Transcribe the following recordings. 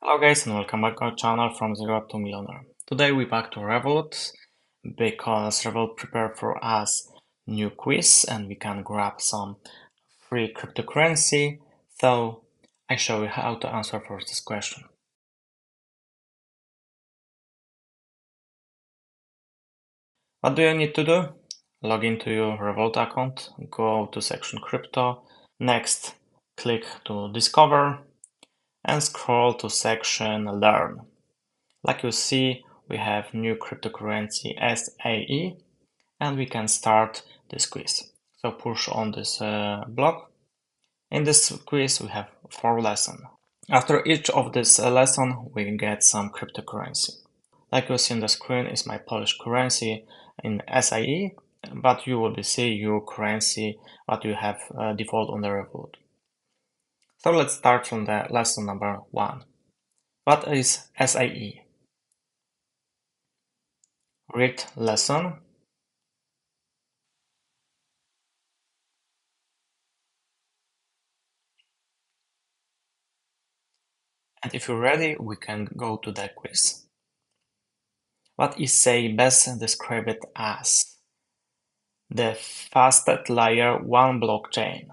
Hello guys and welcome back to our channel from Zero to Millionaire. Today we're back to Revolut because Revolut prepared for us new quiz and we can grab some free cryptocurrency. So I show you how to answer for this question. What do you need to do? Log into your Revolut account, go to section crypto, next click to discover and scroll to section learn. Like you see, we have new cryptocurrency SAE and we can start this quiz. So push on this block. In this quiz, we have 4 lessons. After each of this lesson, we get some cryptocurrency. Like you see on the screen is my Polish currency in SAE, but you will see your currency, what you have default on the Revolut. So let's start from the lesson number 1. What is SAE? Read lesson. And if you're ready, we can go to the quiz. What is SEI best described as? The fastest layer 1 blockchain.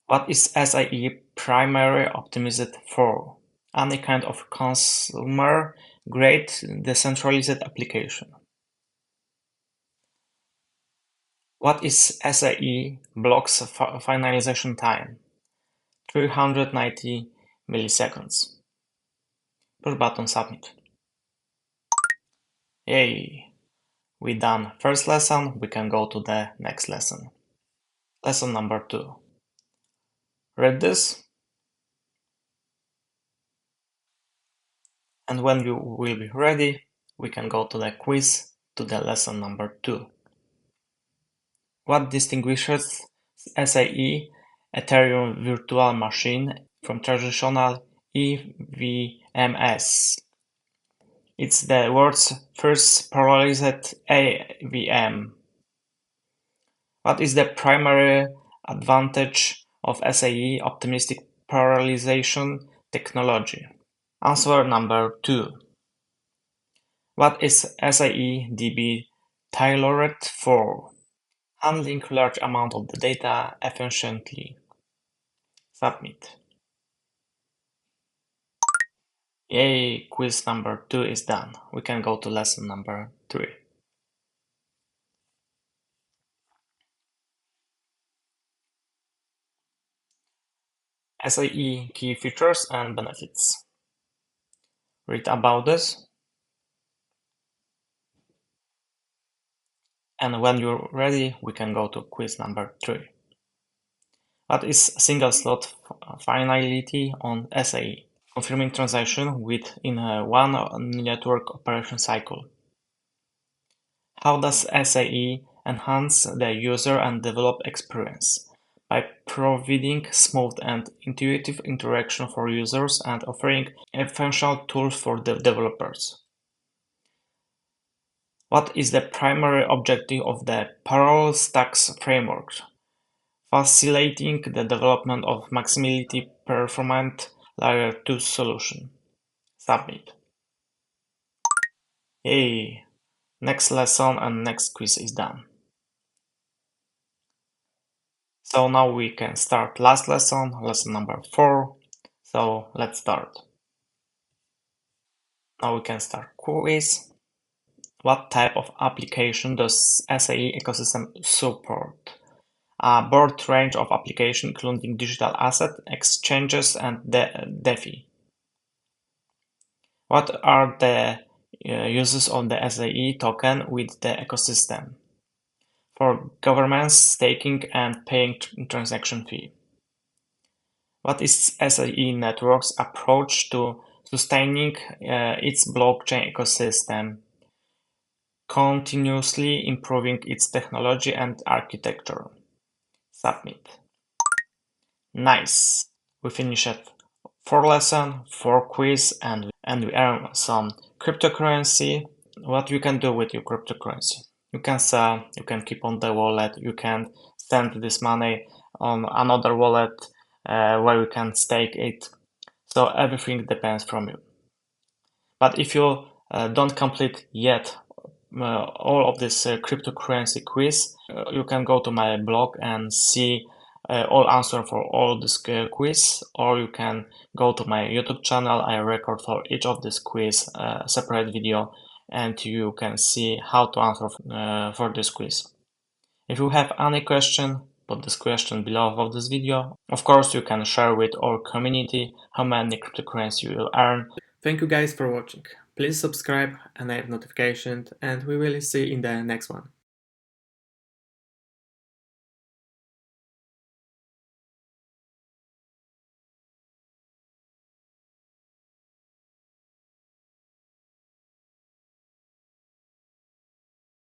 What is SIE primarily optimized for? Any kind of consumer-grade decentralized application. What is SIE blocks finalization time? 390 milliseconds. Push button submit. Yay! We done first lesson, we can go to the next lesson. Lesson number 2. Read this. And when you will be ready, we can go to the quiz to the lesson number 2. What distinguishes SAE Ethereum virtual machine from traditional EVMs? It's the world's first parallelized AVM. What is the primary advantage of SAE optimistic parallelization technology? Answer number 2. What is SAE DB tailored for? Handling large amount of the data efficiently. Submit. Yay, quiz number 2 is done. We can go to lesson number 3. SAE key features and benefits. Read about this. And when you're ready, we can go to quiz number 3. What is single slot finality on SAE? Confirming transaction within one network operation cycle. How does SAE enhance the user and develop experience? By providing smooth and intuitive interaction for users and offering essential tools for the developers. What is the primary objective of the parallel stacks framework? Facilitating the development of maximally performant layer 2 solution. Submit. Yay! Next lesson and next quiz is done. So now we can start last lesson, lesson number 4. So let's start. Now we can start quiz. What type of application does SAE ecosystem support? A broad range of applications including digital asset, exchanges, and DeFi. What are the uses of the SAE token with the ecosystem? For governments, staking and paying transaction fee. What is SAE Network's approach to sustaining its blockchain ecosystem? Continuously improving its technology and architecture. Submit. Nice! We finished 4 lessons, 4 quiz, and we earn some cryptocurrency. What you can do with your cryptocurrency? You can sell, you can keep on the wallet, you can send this money on another wallet where you can stake it. So everything depends from you. But if you don't complete yet all of this cryptocurrency quiz, you can go to my blog and see all answer for all this quiz, or you can go to my YouTube channel. I record for each of this quiz a separate video, and you can see how to answer for this quiz. If you have any question, put this question below of this video. Of course, you can share with our community how many cryptocurrency you will earn. Thank you guys for watching. Please subscribe, enable notifications, and we will see you in the next one.